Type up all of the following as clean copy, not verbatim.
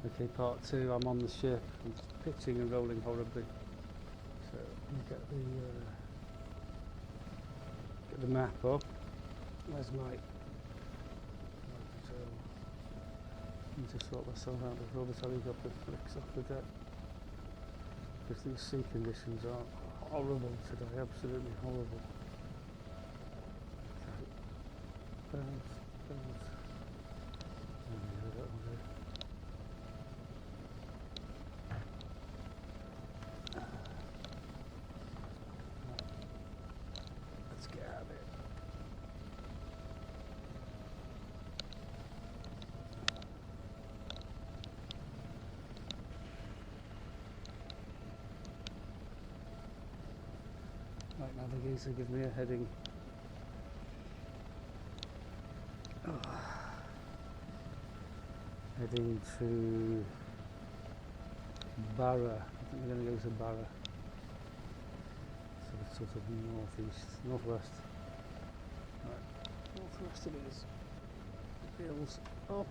Okay, part 2, I'm on the ship, I'm pitching and rolling horribly. So let me get the map up. Where's my control? I need to sort myself out before the helicopter flicks off the deck. Because these sea conditions are horrible today, absolutely horrible. Okay. Bounce. Oh yeah, that'll do. Let's get out of it. Right, navigator, give me a heading. Heading to Bara. I think we're going to go to Bara. So it's sort of northwest. Right, northwest it is. Hills up.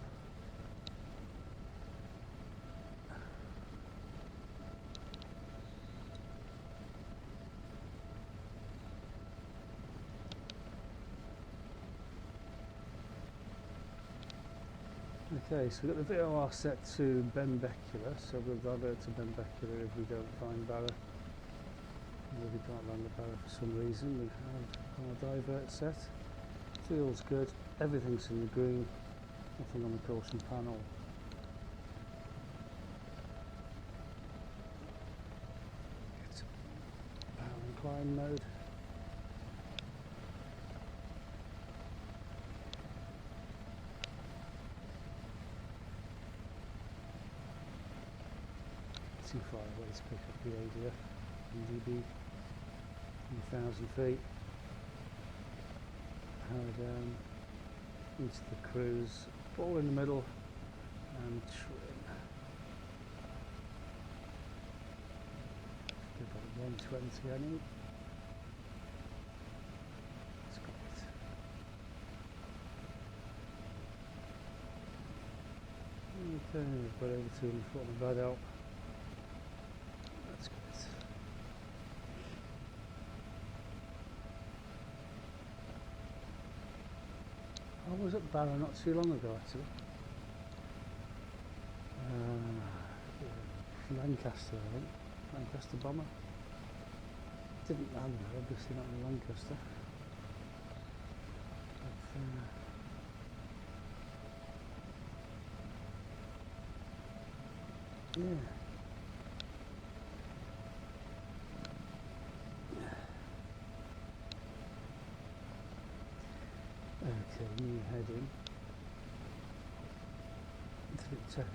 Okay, so we've got the VOR set to Benbecula, so we'll divert to Benbecula if we don't find Bara. Or if we can't land the Bara for some reason, we have our divert set. Feels good, everything's in the green, nothing on the caution panel. It's power and climb mode. Too far away to pick up the ADF NDB 1,000 feet. Power down into the cruise, ball in the middle and trim. Give about 120 I need. That's great. Okay, we've got over 240 right out. That's good. I was at Bara not too long ago actually. Lancaster, I think. Lancaster bomber. Didn't land there, obviously not in Lancaster. But, yeah. Okay, new heading. 310.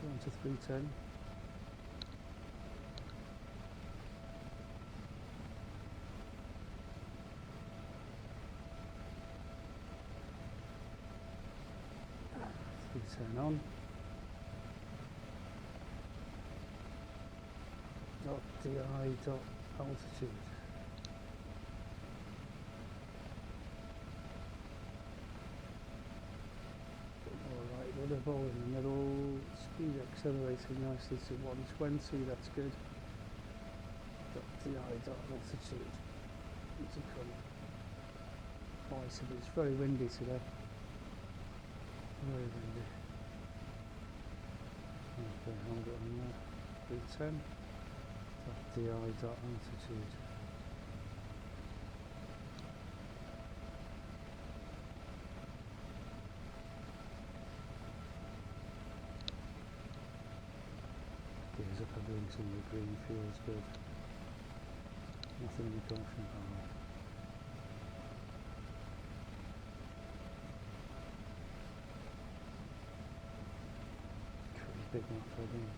Go on to 310. Turn on. .di altitude. Alright, rudder ball in the middle. Speed accelerating nicely to 120, that's good. .di altitude. It's a come. Nice, but it's very windy today. Very windy. Okay, hold it on there. 310. .di altitude. Gears up everything in the green, feels good. Nothing in the caution panel. Big enough heading.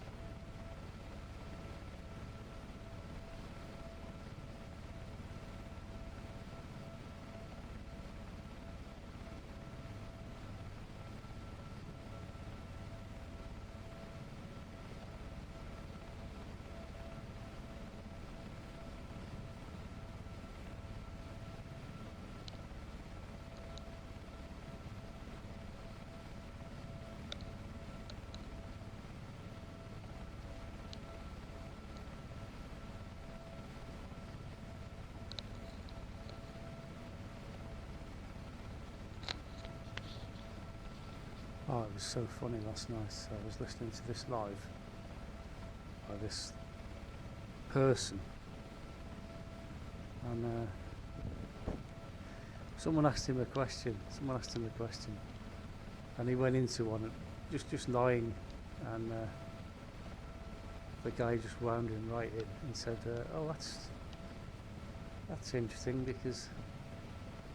Oh, it was so funny last night. I was listening to this live by this person, and someone asked him a question. And he went into one, just lying, and the guy just wound him right in and said, "Oh, that's interesting because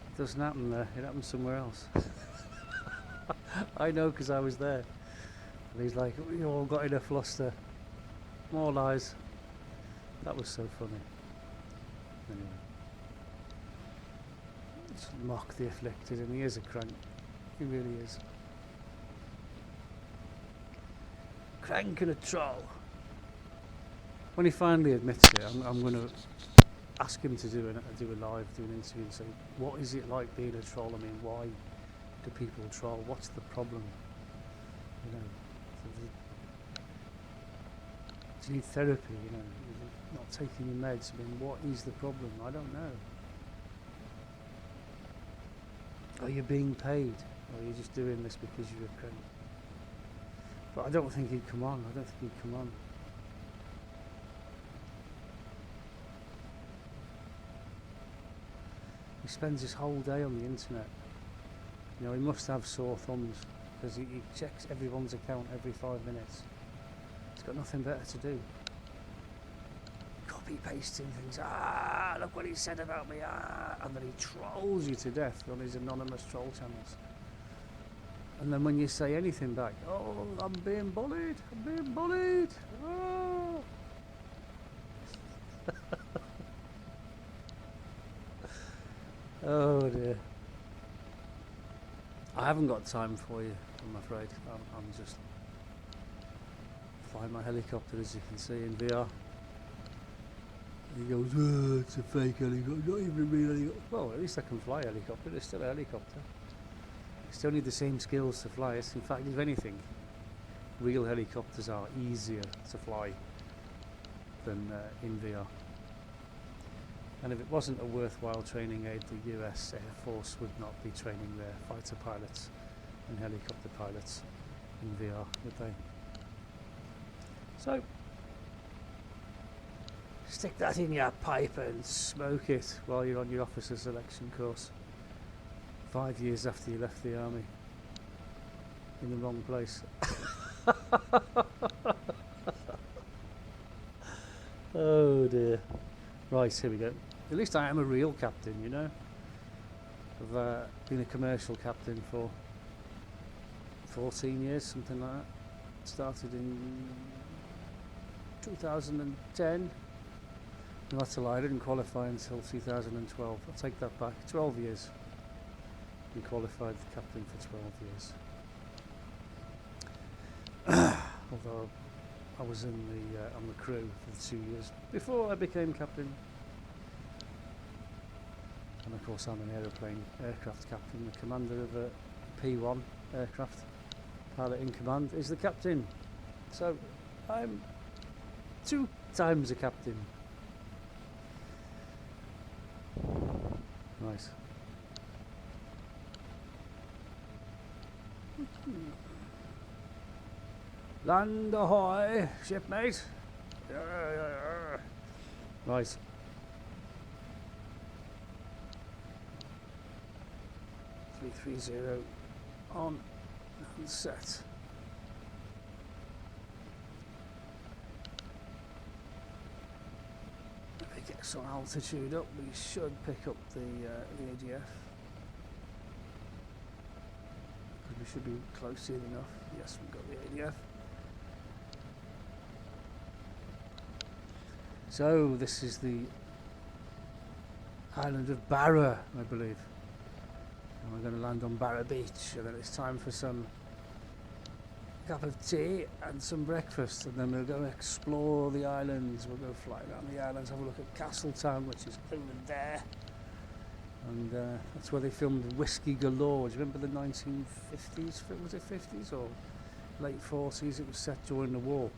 it doesn't happen there. It happens somewhere else." I know because I was there. And he's like, "We all got in a fluster. More lies." That was so funny. Anyway, just mock the afflicted, and he is a crank. He really is. Crank and a troll. When he finally admits it, I'm going to ask him to do an interview and say, what is it like being a troll? I mean, why do people troll? What's the problem? You know, do you need therapy? You know, you're not taking your meds. I mean, what is the problem? I don't know. Are you being paid? Or are you just doing this because you're a crank? But I don't think he'd come on. He spends his whole day on the internet. You know, he must have sore thumbs because he checks everyone's account every 5 minutes. He's got nothing better to do. Copy pasting things. Look what he said about me. And then he trolls you to death on his anonymous troll channels. And then when you say anything back, oh, I'm being bullied. Oh. Oh dear. I haven't got time for you, I'm afraid. I'm just flying my helicopter, as you can see, in VR. He goes, oh, it's a fake helicopter, not even a real helicopter. Well, at least I can fly a helicopter. It's still a helicopter. You still need the same skills to fly it. In fact, if anything, real helicopters are easier to fly than in VR. And if it wasn't a worthwhile training aid, the US Air Force would not be training their fighter pilots and helicopter pilots in VR, would they? So, stick that in your pipe and smoke it while you're on your officer selection course. 5 years after you left the army. In the wrong place. Oh dear. Right, here we go. At least I am a real captain, you know. I've been a commercial captain for 14 years, something like that. Started in 2010. No, that's a lie, I didn't qualify until 2012. I'll take that back. 12 years. Been qualified captain for 12 years. Although I was in on the crew for 2 years before I became captain. And of course I'm an aircraft captain. The commander of a P1 aircraft, pilot in command, is the captain. So I'm 2 times a captain. Nice. Land ahoy, shipmate. Right. .330 on and set. If we get some altitude up, we should pick up the ADF. We should be close in enough. Yes, we've got the ADF. So this is the island of Bara, I believe. And we're going to land on Bara Beach, and then it's time for some cup of tea and some breakfast, and then we'll go explore the islands. We'll go fly around the islands, have a look at Castletown, which is over there. And that's where they filmed Whiskey Galore. Do you remember the 1950s? Was it 50s or late 40s? It was set during the war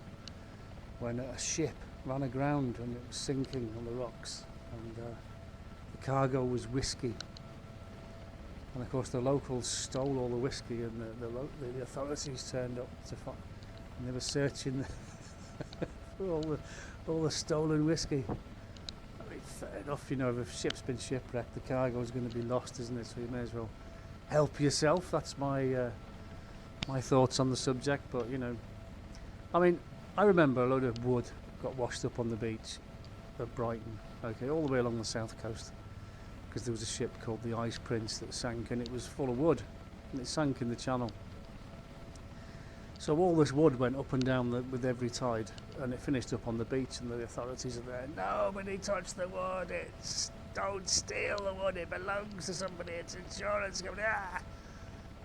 when a ship ran aground and it was sinking on the rocks. And the cargo was whiskey. And of course the locals stole all the whiskey, and the authorities turned up to find, and they were searching for all the stolen whiskey. I mean, fair enough, you know, if a ship's been shipwrecked, the cargo's going to be lost, isn't it? So you may as well help yourself. That's my my thoughts on the subject. But you know, I mean, I remember a load of wood got washed up on the beach at Brighton, okay, all the way along the south coast, because there was a ship called the Ice Prince that sank, and it was full of wood, and it sank in the channel. So all this wood went up and down with every tide, and it finished up on the beach, and the authorities are there. Nobody touch the wood. Don't steal the wood. It belongs to somebody. It's insurance company. Ah!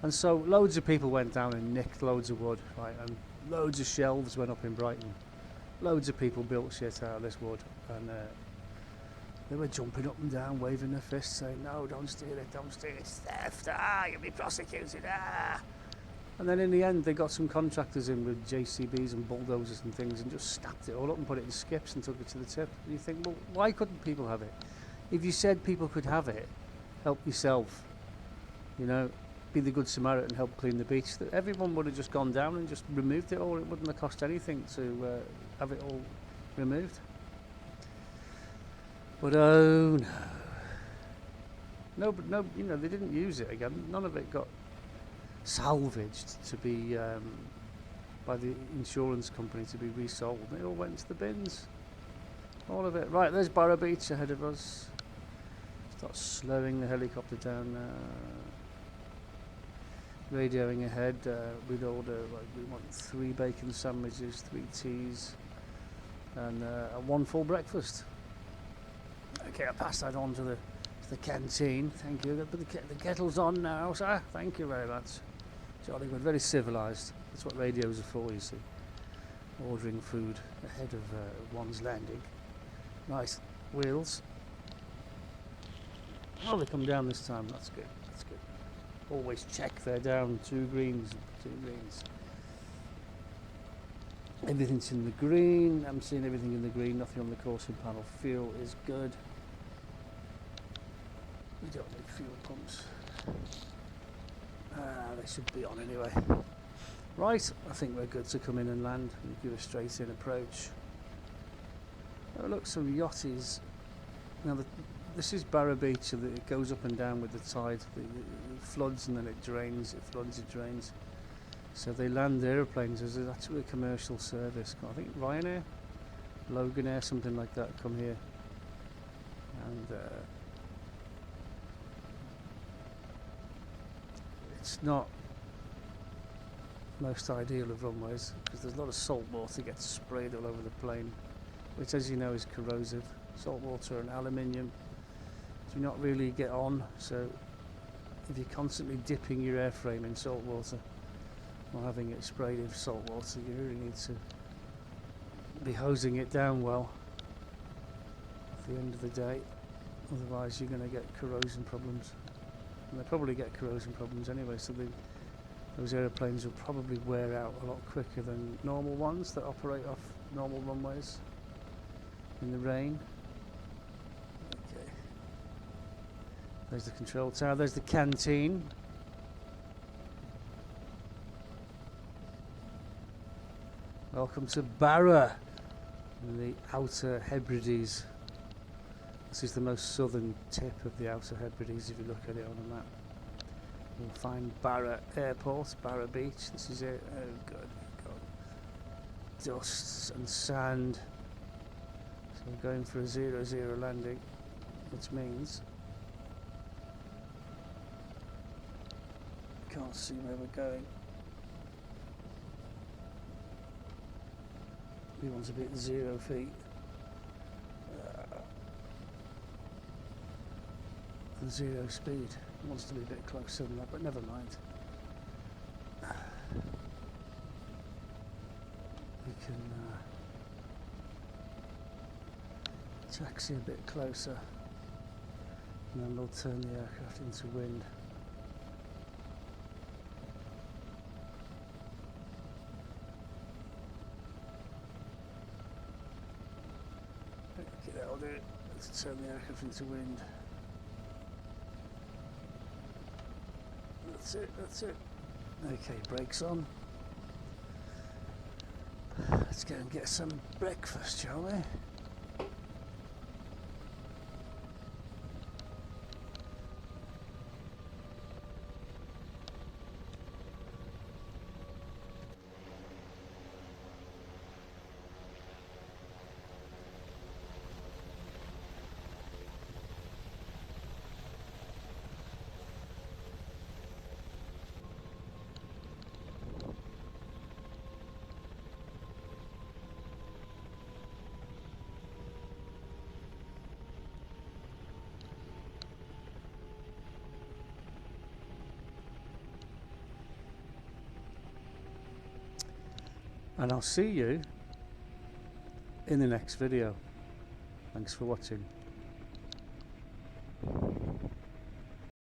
And so loads of people went down and nicked loads of wood, right? And loads of shelves went up in Brighton. Loads of people built shit out of this wood, and they were jumping up and down, waving their fists, saying, "No, don't steal it. Don't steal it. It's theft. Ah, you'll be prosecuted. Ah." And then in the end, they got some contractors in with JCBs and bulldozers and things, and just snapped it all up and put it in skips and took it to the tip. And you think, well, why couldn't people have it? If you said people could have it, help yourself. You know, be the good Samaritan, help clean the beach. That everyone would have just gone down and just removed it all. It wouldn't have cost anything to have it all removed. But oh no, no, you know, they didn't use it again. None of it got salvaged to be by the insurance company to be resold. It all went to the bins, all of it. Right, there's Bara Beach ahead of us. Start slowing the helicopter down. Radioing ahead. We'd order, like, we want 3 bacon sandwiches, 3 teas, and 1 full breakfast. Okay, I pass that on to the canteen. Thank you. The kettle's on now, sir. Thank you very much. Jolly good, very civilised. That's what radios are for, you see. Ordering food ahead of one's landing. Nice wheels. Oh, they come down this time. That's good. That's good. Always check they're down. 2 greens. 2 greens. Everything's in the green. I'm seeing everything in the green. Nothing on the coursing panel. Fuel is good. We don't need fuel pumps. They should be on anyway. Right, I think we're good to come in and land. We'll give a straight in approach. Oh look, some yachties. Now this is Bara Beach, and it goes up and down with the tide. It floods and then it drains. It floods, it drains. So they land aeroplanes. There's actually a commercial service. I think Ryanair, Logan Air, something like that, come here. And it's not most ideal of runways because there's a lot of salt water that gets sprayed all over the plane, which, as you know, is corrosive. Salt water and aluminium do not really get on, so if you're constantly dipping your airframe in salt water or having it sprayed in salt water, you really need to be hosing it down well at the end of the day, otherwise you're going to get corrosion problems. And they probably get corrosion problems anyway, so those aeroplanes will probably wear out a lot quicker than normal ones that operate off normal runways in the rain. Okay. There's the control tower, there's the canteen. Welcome to Bara, in the Outer Hebrides. This is the most southern tip of the Outer Hebrides if you look at it on a map. You'll find Bara Airport, Bara Beach. This is it. Oh god, got dust and sand. So we're going for a 0-0 landing, which means can't see where we're going. We want to be at 0 feet. And 0 speed. It wants to be a bit closer than that, but never mind. We can taxi a bit closer, and then we'll turn the aircraft into wind. Okay, that'll do it. Let's turn the aircraft into wind. That's it, that's it. Okay, brakes on. Let's go and get some breakfast, shall we? And I'll see you in the next video. Thanks for watching.